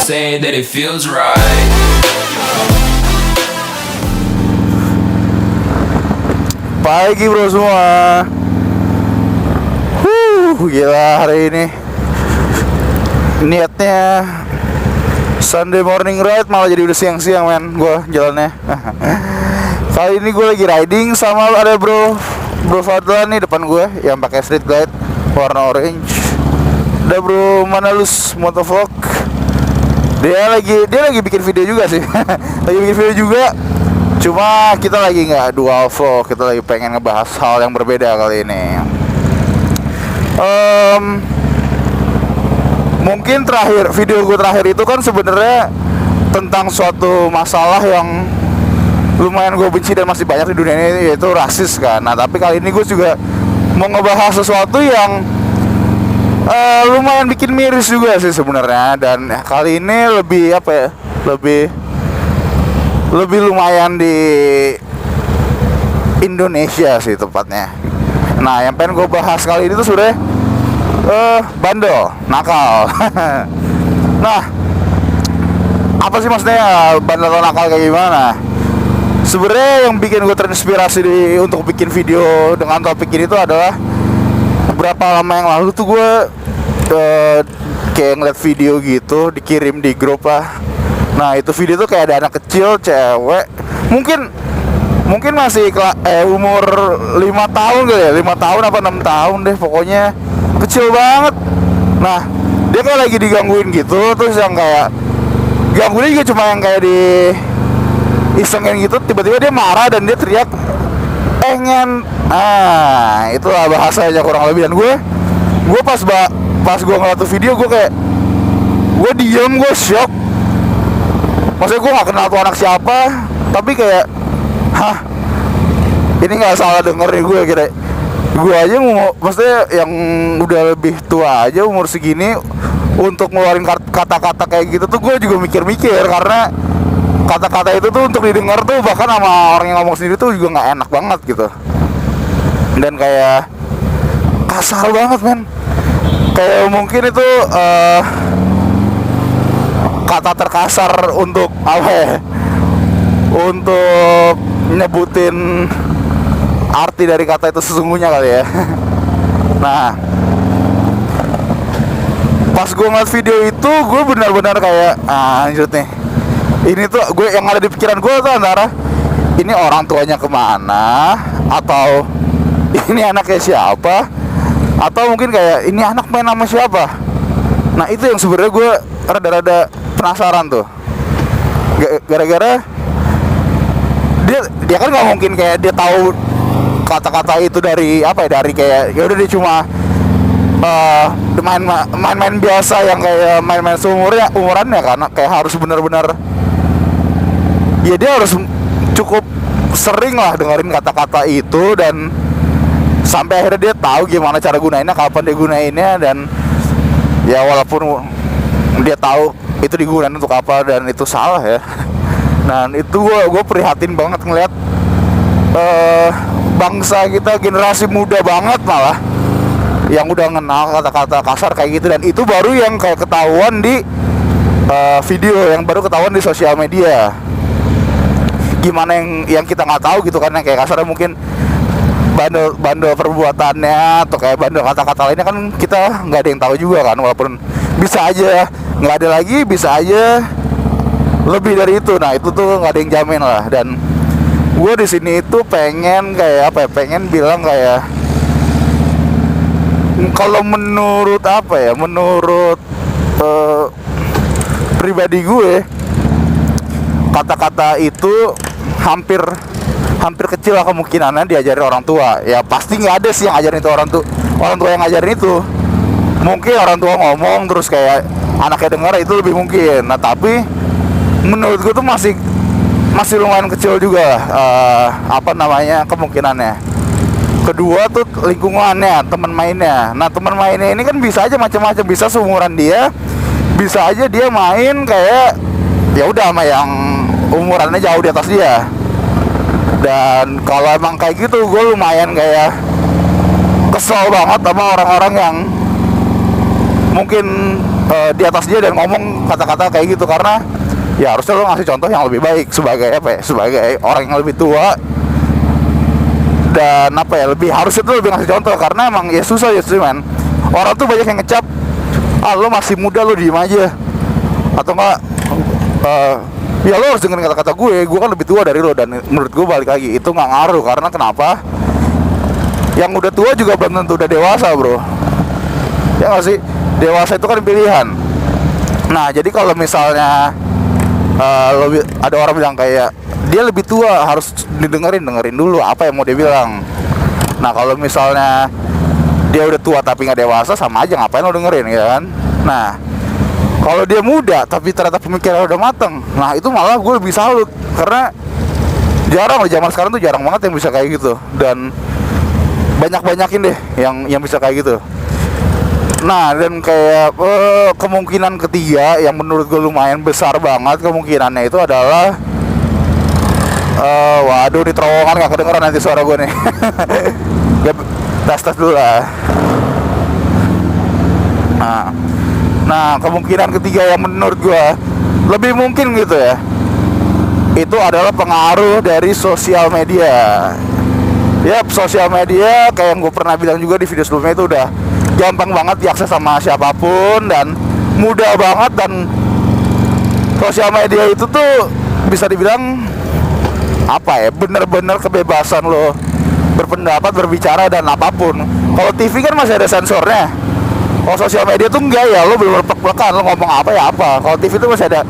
say that it feels right. Pagi bro semua. Gila hari ini niatnya Sunday morning ride malah jadi udah siang-siang men gue jalannya. Kali ini gue lagi riding sama ada bro Fadlan nih depan gue yang pakai street glide warna orange. Ada bro Manalus Motovlog. Dia lagi bikin video juga sih. Lagi bikin video juga. Cuma kita lagi nggak dual vlog, kita lagi pengen ngebahas hal yang berbeda kali ini. Mungkin video gue terakhir itu kan sebenarnya tentang suatu masalah yang lumayan gue benci dan masih banyak di dunia ini, yaitu rasis kan. Nah tapi kali ini gue juga mau ngebahas sesuatu yang lumayan bikin miris juga sih sebenarnya. Dan kali ini lebih apa ya, lebih lumayan di Indonesia sih tepatnya. Nah yang pengen gue bahas kali ini tuh sebenarnya bandel, nakal. Nah apa sih maksudnya bandel atau nakal kayak gimana? Sebenarnya yang bikin gue terinspirasi untuk bikin video dengan topik ini tuh adalah beberapa lama yang lalu tuh gue kayak ngeliat video gitu dikirim di grup lah. Nah itu video tuh kayak ada anak kecil cewek, mungkin masih umur 5 tahun kali ya, 5 tahun apa 6 tahun deh, pokoknya kecil banget. Nah dia kayak lagi digangguin gitu, terus yang kayak gangguinnya juga cuma yang kayak di isengin gitu, tiba-tiba dia marah dan dia teriak engen. Itulah bahasanya kurang lebih. Dan gue pas gue ngeliat tuh video, gue diem, gue shock. Maksudnya gue gak kenal tuh anak siapa, tapi kayak ini gak salah denger nih gue kira. Gue aja maksudnya yang udah lebih tua aja umur segini untuk ngeluarin kata-kata kayak gitu tuh gue juga mikir-mikir, karena kata-kata itu tuh untuk didengar tuh bahkan sama orang yang ngomong sendiri tuh juga gak enak banget gitu. Dan kayak kasar banget men. Kayak mungkin itu kata terkasar untuk apa ya, untuk nyebutin arti dari kata itu sesungguhnya kali ya. Nah pas gue ngeliat video itu, gue benar-benar kayak anjir nih, ini tuh gue yang ada di pikiran gue tuh antara ini orang tuanya kemana, atau ini anaknya siapa, atau mungkin kayak ini anak main sama siapa. Nah itu yang sebenarnya gue rada-rada penasaran tuh, gara-gara dia kan nggak mungkin kayak dia tahu kata-kata itu dari apa ya, dari kayak ya udah dia cuma main-main biasa yang kayak main-main umurannya, karena kayak harus benar-benar ya dia harus cukup sering lah dengerin kata-kata itu, dan sampai akhirnya dia tahu gimana cara gunainnya, kapan dia gunainnya, dan ya walaupun dia tahu itu digunain untuk apa dan itu salah ya. Nah itu gue prihatin banget ngeliat bangsa kita, generasi muda banget malah yang udah kenal kata-kata kasar kayak gitu, dan itu baru yang kayak ketahuan di video, yang baru ketahuan di sosial media. Gimana yang kita nggak tahu gitu kan, yang kayak kasarnya mungkin bandel perbuatannya atau kayak bandel kata-kata lainnya kan kita nggak ada yang tahu juga kan, walaupun bisa aja nggak ada lagi, bisa aja lebih dari itu. Nah itu tuh nggak ada yang jamin lah. Dan gue di sini itu pengen kayak apa ya, pengen bilang kayak kalau menurut apa ya, menurut pribadi gue, kata-kata itu hampir kecil lah kemungkinannya diajarin orang tua. Ya pasti nggak ada sih yang ngajarin itu orang tua yang ngajarin itu. Mungkin orang tua ngomong terus kayak anaknya dengar, itu lebih mungkin. Nah tapi menurut gue tuh masih lumayan kecil juga apa namanya kemungkinannya. Kedua tuh lingkungannya, teman mainnya. Nah teman mainnya ini kan bisa aja macam-macam, bisa seumuran dia, bisa aja dia main kayak ya udah sama yang umurannya jauh di atas dia. Dan kalau emang kayak gitu, gue lumayan kayak kesel banget sama orang-orang yang mungkin di atas dia dan ngomong kata-kata kayak gitu, karena ya harusnya lo ngasih contoh yang lebih baik sebagai apa ya, sebagai orang yang lebih tua. Dan apa ya, lebih harusnya tuh lebih ngasih contoh, karena emang ya susah ya sih men. Orang tuh banyak yang ngecap, lo masih muda, lo diem aja, atau enggak ya lo harus dengerin kata-kata gue kan lebih tua dari lo. Dan menurut gue balik lagi, itu nggak ngaruh. Karena kenapa? Yang udah tua juga belum tentu udah dewasa bro, ya nggak sih? Dewasa itu kan pilihan. Nah jadi kalau misalnya ada orang bilang kayak dia lebih tua, harus dengerin dulu apa yang mau dia bilang. Nah kalau misalnya dia udah tua tapi nggak dewasa, sama aja, ngapain lo dengerin ya kan? Nah kalau dia muda tapi ternyata pemikirannya udah mateng, nah itu malah gue lebih salut. Karena jarang loh, zaman sekarang tuh jarang banget yang bisa kayak gitu. Dan banyakin deh yang bisa kayak gitu. Nah dan kayak kemungkinan ketiga yang menurut gue lumayan besar banget kemungkinannya itu adalah waduh, di terowongan gak kedengeran nanti suara gue nih. tes dulu lah. Nah kemungkinan ketiga yang menurut gue lebih mungkin gitu ya, itu adalah pengaruh dari sosial media. Yap, sosial media kayak yang gue pernah bilang juga di video sebelumnya, itu udah gampang banget diakses sama siapapun dan mudah banget. Dan sosial media itu tuh bisa dibilang apa ya, bener-bener kebebasan lo berpendapat, berbicara, dan apapun. Kalau TV kan masih ada sensornya. Kalau sosial media tuh enggak ya, lo belum plek-plekan, lo ngomong apa ya apa. Kalau TV tuh masih ada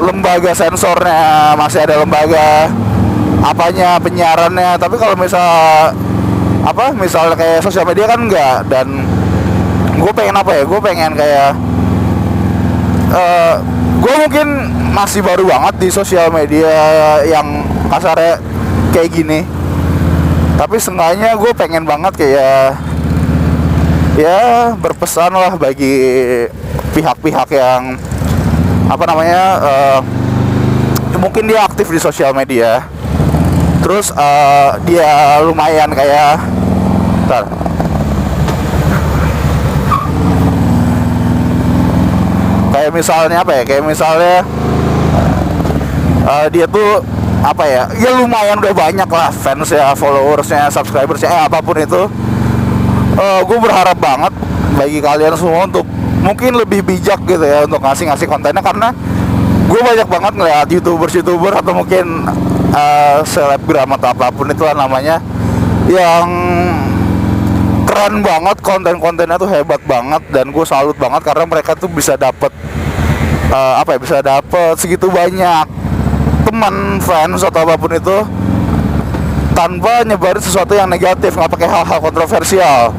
lembaga sensornya, masih ada lembaga apanya, penyiarannya. Tapi kalau misalnya kayak sosial media kan enggak. Dan gue pengen apa ya, gue pengen kayak gue mungkin masih baru banget di sosial media yang kasarnya kayak gini, tapi seenggaknya gue pengen banget kayak ya berpesan lah bagi pihak-pihak yang apa namanya, mungkin dia aktif di sosial media, terus dia lumayan kayak misalnya apa ya, kayak misalnya dia tuh apa ya lumayan udah banyak lah fans ya, followersnya, subscribersnya, apapun itu. Gue berharap banget bagi kalian semua untuk mungkin lebih bijak gitu ya untuk ngasih kontennya, karena gue banyak banget ngeliat youtuber atau mungkin selebgram atau apapun itulah namanya, yang keren banget, kontennya tuh hebat banget. Dan gue salut banget karena mereka tuh bisa dapet bisa dapet segitu banyak teman, fans atau apapun itu tanpa nyebarin sesuatu yang negatif, nggak pakai hal-hal kontroversial.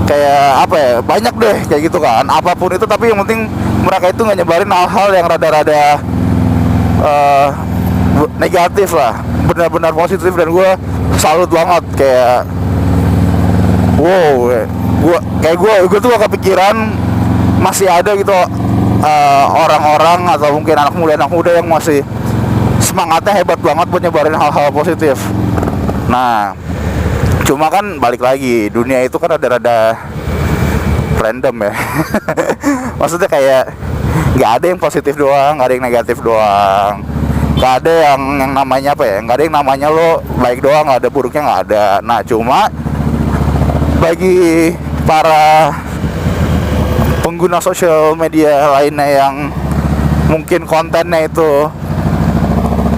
Kayak apa ya, banyak deh kayak gitu kan, apapun itu, tapi yang penting mereka itu nggak nyebarin hal-hal yang rada-rada negatif lah, benar-benar positif. Dan gue salut banget, kayak wow, gue tuh gak kepikiran masih ada gitu orang-orang atau mungkin anak muda yang masih semangatnya hebat banget buat nyebarin hal-hal positif. Nah cuma kan balik lagi, dunia itu kan rada-rada random ya. Maksudnya kayak nggak ada yang positif doang, nggak ada yang negatif doang, nggak ada yang namanya apa ya, nggak ada yang namanya lo baik doang, nggak ada buruknya, nggak ada. Nah cuma bagi para pengguna sosial media lainnya yang mungkin kontennya itu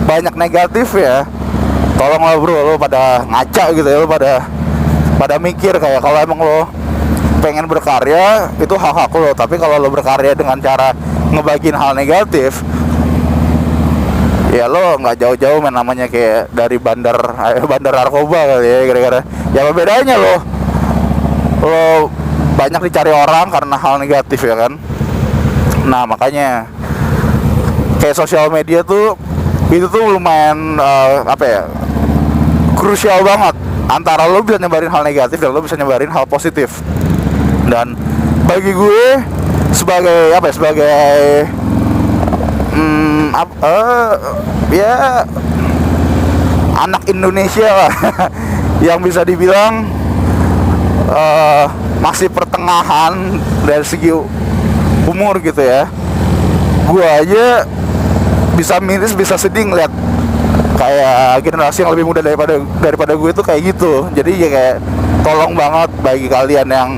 banyak negatif ya, tolonglah bro, lo pada ngaca gitu ya, lo pada mikir kayak kalau emang lo pengen berkarya itu hak lo. Tapi kalau lo berkarya dengan cara ngebagiin hal negatif, ya lo nggak jauh-jauh main namanya kayak dari bandar narkoba kali ya, gara-gara ya apa bedanya lo banyak dicari orang karena hal negatif ya kan. Nah makanya kayak sosial media tuh itu tuh lumayan krusial banget antara lo bisa nyebarin hal negatif dan lo bisa nyebarin hal positif. Dan bagi gue sebagai ya anak Indonesia lah yang bisa dibilang masih pertengahan dari segi umur gitu ya. Gue aja bisa miris, bisa sedih ngeliat kayak generasi yang lebih muda daripada gue itu kayak gitu. Jadi ya kayak tolong banget bagi kalian yang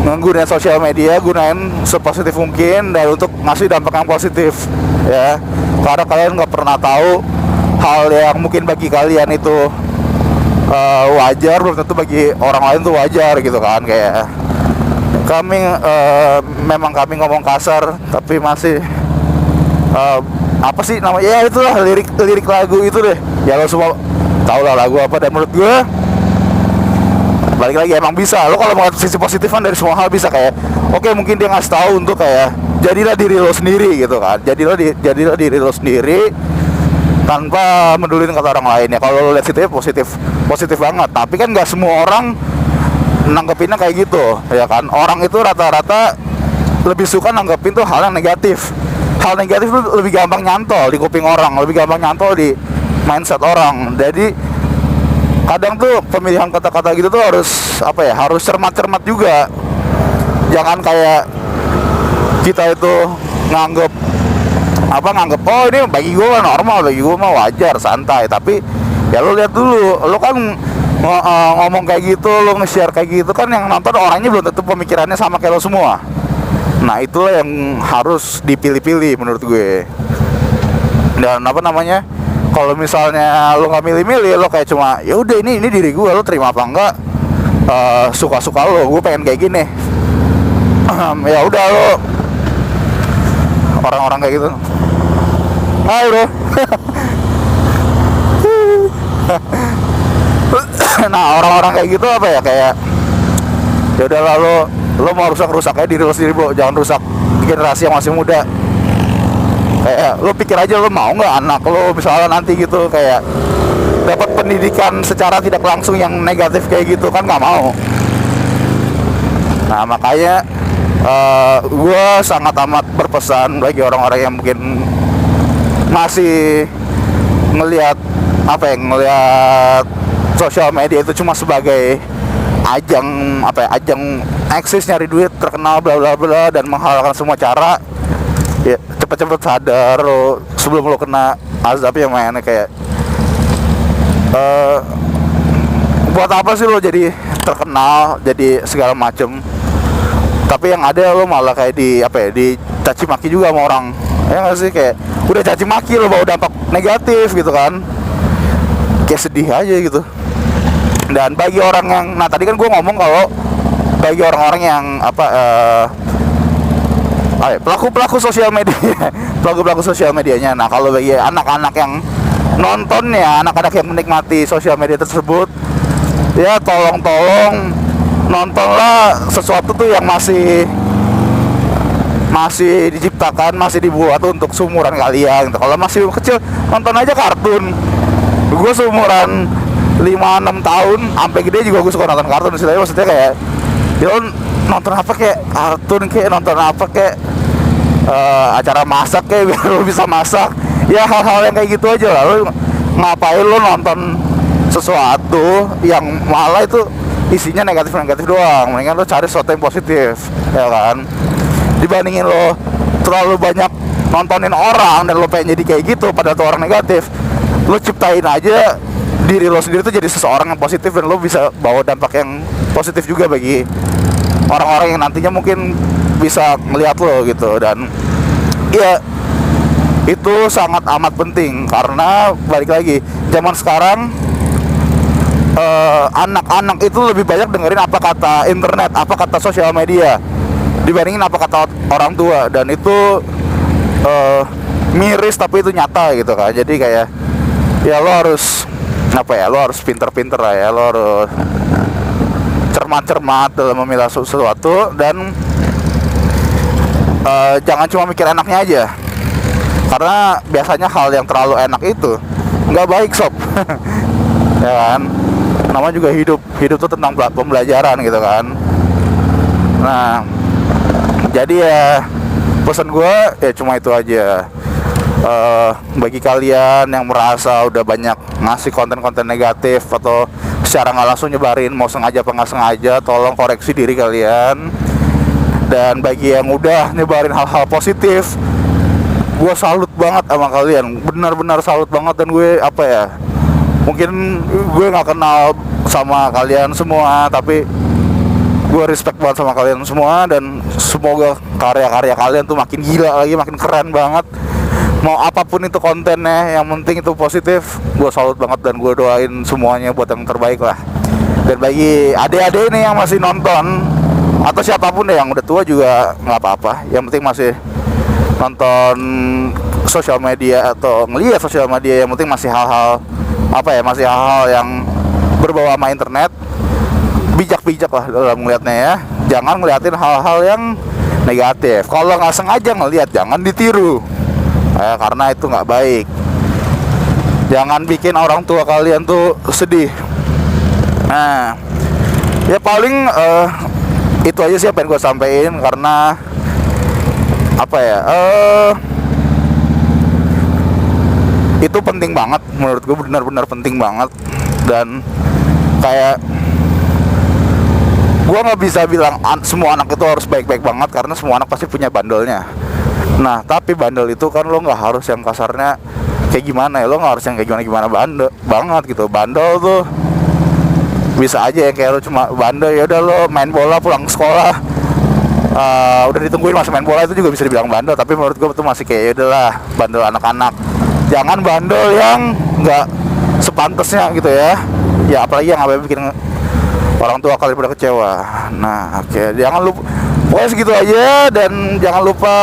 menggunakan sosial media, gunain sepositif mungkin dan untuk ngasih dampak yang positif ya. Karena kalian nggak pernah tahu hal yang mungkin bagi kalian itu wajar, belum tentu bagi orang lain tuh wajar gitu kan. Kayak kami memang kami ngomong kasar tapi masih apa sih namanya ya, itulah lirik lagu itu deh ya, lo semua tau lah lagu apa. Dan menurut gue balik lagi emang bisa lo kalau mau sisi positifan dari semua hal bisa. Kayak oke, mungkin dia ngasih tahu untuk kayak jadilah diri lo sendiri gitu kan, jadilah diri lo sendiri tanpa medulin kata orang lain ya. Kalau lo lihat situ ya positif banget, tapi kan nggak semua orang nanggepinnya kayak gitu ya kan. Orang itu rata-rata lebih suka nanggepin tuh hal yang negatif. Hal negatif tuh lebih gampang nyantol di kuping orang, lebih gampang nyantol di mindset orang. Jadi kadang tuh pemilihan kata-kata gitu tuh harus apa ya, harus cermat-cermat juga. Jangan kayak kita itu nganggep oh ini bagi gue normal, bagi gue mah wajar, santai. Tapi ya lo lihat dulu, lo kan ngomong kayak gitu, lo nge-share kayak gitu kan, yang nonton orangnya belum tentu pemikirannya sama kayak lo semua. Nah itulah yang harus dipilih-pilih menurut gue. Dan apa namanya, kalau misalnya lo nggak milih-milih, lo kayak cuma ya udah ini diri gue, lo terima apa enggak, suka-suka lo, gue pengen kayak gini. Ya udah lo, orang-orang kayak gitu. Hai bro. Nah orang-orang kayak gitu apa ya, kayak ya udah lalu lo mau rusak-rusaknya diri lo sendiri bro, jangan rusak generasi yang masih muda. Kayak lo pikir aja, lo mau nggak anak lo misalnya nanti gitu kayak dapat pendidikan secara tidak langsung yang negatif kayak gitu, kan nggak mau. Nah makanya gue sangat amat berpesan bagi orang-orang yang mungkin masih ngelihat sosial media itu cuma sebagai ajang eksis, nyari duit, terkenal, bla bla bla, dan menghalalkan semua cara. Ya cepet-cepet sadar lo sebelum lo kena azab yang mainnya. Kayak buat apa sih lo jadi terkenal, jadi segala macem, tapi yang ada lo malah kayak dicaci maki juga sama orang. Ya nggak sih, kayak udah caci maki lo bawa dampak negatif gitu kan, kayak sedih aja gitu. Dan bagi orang yang, nah tadi kan gue ngomong kalau bagi orang-orang yang pelaku sosial media, pelaku sosial medianya. Nah kalau bagi anak-anak yang nontonnya, anak-anak yang menikmati sosial media tersebut, ya tolong nontonlah sesuatu tuh yang masih diciptakan, masih dibuat untuk seumuran kalian. Kalau masih kecil, nonton aja kartun. Gue seumuran 5-6 tahun, sampai gede juga gue suka nonton kartun. Maksudnya kayak ya lo nonton apa kayak kartun, kayak nonton apa kayak acara masak kayak biar lo bisa masak. Ya hal-hal yang kayak gitu aja lah. Lo ngapain lo nonton sesuatu yang malah itu isinya negatif doang. Mendingan lo cari sesuatu yang positif, ya kan. Dibandingin lo terlalu banyak nontonin orang dan lo pengen jadi kayak gitu padahal tuh orang negatif, lo ciptain aja diri lo sendiri tuh jadi seseorang yang positif, dan lo bisa bawa dampak yang positif juga bagi orang-orang yang nantinya mungkin bisa melihat lo gitu. Dan ya itu sangat amat penting, karena balik lagi zaman sekarang anak-anak itu lebih banyak dengerin apa kata internet, apa kata sosial media, dibandingin apa kata orang tua. Dan itu miris tapi itu nyata gitu kan. Jadi kayak ya lo harus lo harus pinter-pinter lah ya, lo harus cermat-cermat dalam memilah sesuatu. Dan jangan cuma mikir enaknya aja, karena biasanya hal yang terlalu enak itu nggak baik sob. Ya kan, namanya juga hidup tuh tentang pembelajaran gitu kan. Nah jadi ya pesan gue ya cuma itu aja. Bagi kalian yang merasa udah banyak ngasih konten-konten negatif atau secara nggak langsung nyebarin, mau sengaja apa nggak sengaja, tolong koreksi diri kalian. Dan bagi yang udah nyebarin hal-hal positif, gue salut banget sama kalian, benar-benar salut banget. Dan gue apa ya, mungkin gue nggak kenal sama kalian semua, tapi gue respect banget sama kalian semua. Dan semoga karya-karya kalian tuh makin gila lagi, makin keren banget. Mau apapun itu kontennya, yang penting itu positif. Gue salut banget dan gue doain semuanya buat yang terbaik lah. Dan bagi adik-adik ini yang masih nonton, atau siapapun deh yang udah tua juga nggak apa-apa, yang penting masih nonton sosial media atau ngelihat sosial media, yang penting masih hal-hal apa ya, masih hal-hal yang berbau sama internet. Bijak-bijak lah dalam ngelihatnya ya, jangan ngeliatin hal-hal yang negatif. Kalau nggak sengaja ngelihat, jangan ditiru karena itu nggak baik. Jangan bikin orang tua kalian tuh sedih. Nah ya paling itu aja sih apa yang gue sampein, karena apa ya, itu penting banget menurut gue, benar-benar penting banget. Dan kayak gue nggak bisa bilang semua anak itu harus baik-baik banget, karena semua anak pasti punya bandelnya. Nah tapi bandel itu kan lo nggak harus yang kasarnya kayak gimana ya, lo nggak harus yang kayak gimana bandel banget gitu. Bandel tuh bisa aja ya, kayak lo cuma bandel, ya udah lo main bola pulang sekolah, udah ditungguin masih main bola, itu juga bisa dibilang bandel. Tapi menurut gue itu masih kayak ya udahlah, bandel anak-anak. Jangan bandel yang nggak sepantasnya gitu ya. Ya apalagi yang bikin orang tua kalian pada kecewa. Nah oke, jangan lupa, pokoknya segitu aja. Dan jangan lupa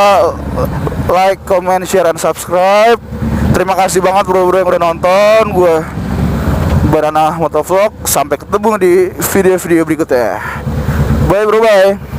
like, comment, share, and subscribe. Terima kasih banget bro-bro yang udah nonton. Gue Barana Motovlog. Sampai ketemu di video-video berikutnya. Bye bro, bye.